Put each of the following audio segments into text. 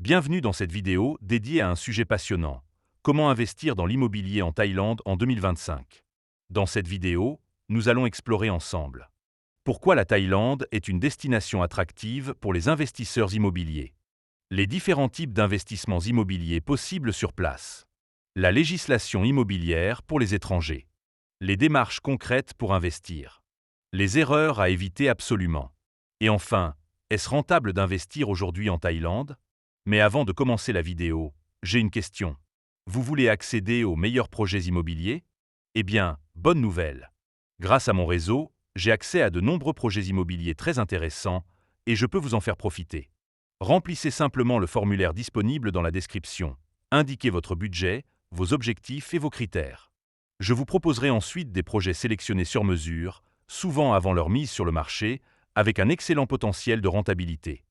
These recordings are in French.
Bienvenue dans cette vidéo dédiée à un sujet passionnant. Comment investir dans l'immobilier en Thaïlande en 2025? Dans cette vidéo, nous allons explorer ensemble pourquoi la Thaïlande est une destination attractive pour les investisseurs immobiliers, les différents types d'investissements immobiliers possibles sur place, la législation immobilière pour les étrangers, les démarches concrètes pour investir, les erreurs à éviter absolument. Et enfin, est-ce rentable d'investir aujourd'hui en Thaïlande? Mais avant de commencer la vidéo, j'ai une question. Vous voulez accéder aux meilleurs projets immobiliers? Eh bien, bonne nouvelle. Grâce à mon réseau, j'ai accès à de nombreux projets immobiliers très intéressants et je peux vous en faire profiter. Remplissez simplement le formulaire disponible dans la description. Indiquez votre budget, vos objectifs et vos critères. Je vous proposerai ensuite des projets sélectionnés sur mesure, souvent avant leur mise sur le marché, avec un excellent potentiel de rentabilité.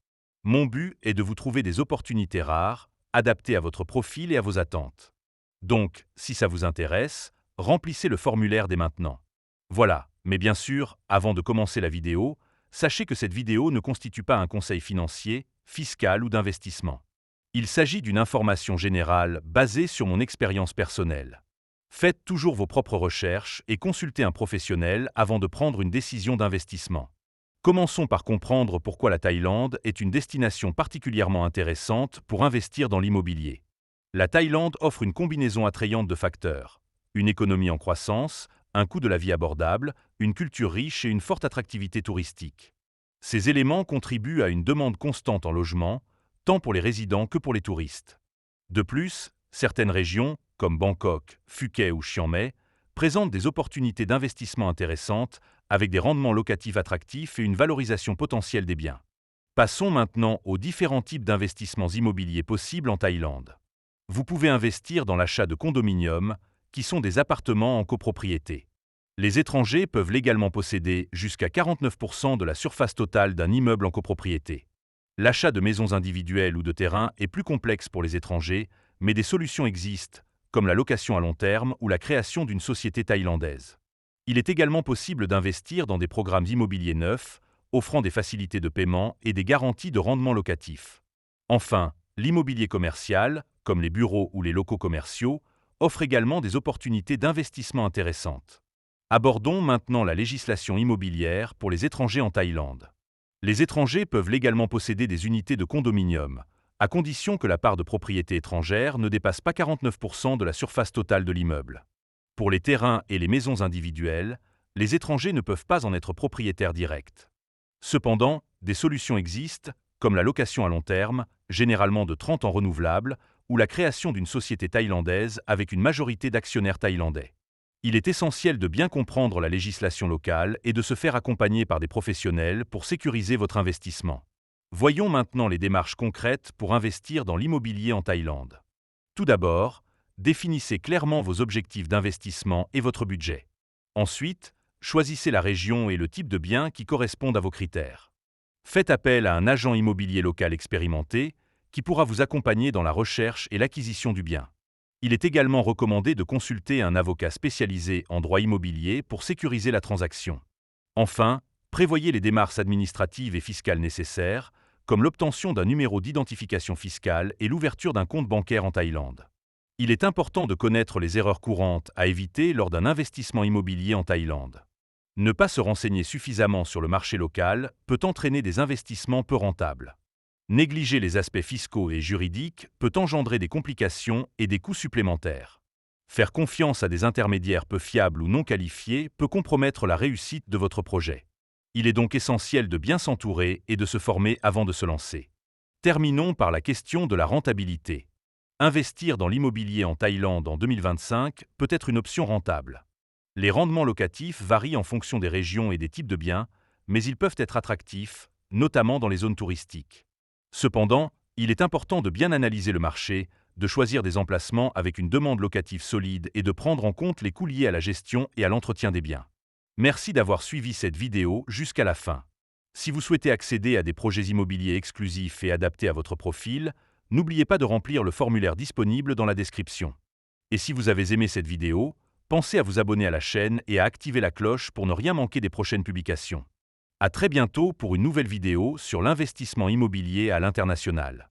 Mon but est de vous trouver des opportunités rares, adaptées à votre profil et à vos attentes. Donc, si ça vous intéresse, remplissez le formulaire dès maintenant. Voilà, mais bien sûr, avant de commencer la vidéo, sachez que cette vidéo ne constitue pas un conseil financier, fiscal ou d'investissement. Il s'agit d'une information générale basée sur mon expérience personnelle. Faites toujours vos propres recherches et consultez un professionnel avant de prendre une décision d'investissement. Commençons par comprendre pourquoi la Thaïlande est une destination particulièrement intéressante pour investir dans l'immobilier. La Thaïlande offre une combinaison attrayante de facteurs: une économie en croissance, un coût de la vie abordable, une culture riche et une forte attractivité touristique. Ces éléments contribuent à une demande constante en logement, tant pour les résidents que pour les touristes. De plus, certaines régions, comme Bangkok, Phuket ou Chiang Mai, présentent des opportunités d'investissement intéressantes avec des rendements locatifs attractifs et une valorisation potentielle des biens. Passons maintenant aux différents types d'investissements immobiliers possibles en Thaïlande. Vous pouvez investir dans l'achat de condominiums, qui sont des appartements en copropriété. Les étrangers peuvent légalement posséder jusqu'à 49% de la surface totale d'un immeuble en copropriété. L'achat de maisons individuelles ou de terrains est plus complexe pour les étrangers, mais des solutions existent, comme la location à long terme ou la création d'une société thaïlandaise. Il est également possible d'investir dans des programmes immobiliers neufs, offrant des facilités de paiement et des garanties de rendement locatif. Enfin, l'immobilier commercial, comme les bureaux ou les locaux commerciaux, offre également des opportunités d'investissement intéressantes. Abordons maintenant la législation immobilière pour les étrangers en Thaïlande. Les étrangers peuvent légalement posséder des unités de condominium, à condition que la part de propriété étrangère ne dépasse pas 49% de la surface totale de l'immeuble. Pour les terrains et les maisons individuelles, les étrangers ne peuvent pas en être propriétaires directs. Cependant, des solutions existent, comme la location à long terme, généralement de 30 ans renouvelable, ou la création d'une société thaïlandaise avec une majorité d'actionnaires thaïlandais. Il est essentiel de bien comprendre la législation locale et de se faire accompagner par des professionnels pour sécuriser votre investissement. Voyons maintenant les démarches concrètes pour investir dans l'immobilier en Thaïlande. Tout d'abord, définissez clairement vos objectifs d'investissement et votre budget. Ensuite, choisissez la région et le type de bien qui correspondent à vos critères. Faites appel à un agent immobilier local expérimenté qui pourra vous accompagner dans la recherche et l'acquisition du bien. Il est également recommandé de consulter un avocat spécialisé en droit immobilier pour sécuriser la transaction. Enfin, prévoyez les démarches administratives et fiscales nécessaires, comme l'obtention d'un numéro d'identification fiscale et l'ouverture d'un compte bancaire en Thaïlande. Il est important de connaître les erreurs courantes à éviter lors d'un investissement immobilier en Thaïlande. Ne pas se renseigner suffisamment sur le marché local peut entraîner des investissements peu rentables. Négliger les aspects fiscaux et juridiques peut engendrer des complications et des coûts supplémentaires. Faire confiance à des intermédiaires peu fiables ou non qualifiés peut compromettre la réussite de votre projet. Il est donc essentiel de bien s'entourer et de se former avant de se lancer. Terminons par la question de la rentabilité. Investir dans l'immobilier en Thaïlande en 2025 peut être une option rentable. Les rendements locatifs varient en fonction des régions et des types de biens, mais ils peuvent être attractifs, notamment dans les zones touristiques. Cependant, il est important de bien analyser le marché, de choisir des emplacements avec une demande locative solide et de prendre en compte les coûts liés à la gestion et à l'entretien des biens. Merci d'avoir suivi cette vidéo jusqu'à la fin. Si vous souhaitez accéder à des projets immobiliers exclusifs et adaptés à votre profil, n'oubliez pas de remplir le formulaire disponible dans la description. Et si vous avez aimé cette vidéo, pensez à vous abonner à la chaîne et à activer la cloche pour ne rien manquer des prochaines publications. À très bientôt pour une nouvelle vidéo sur l'investissement immobilier à l'international.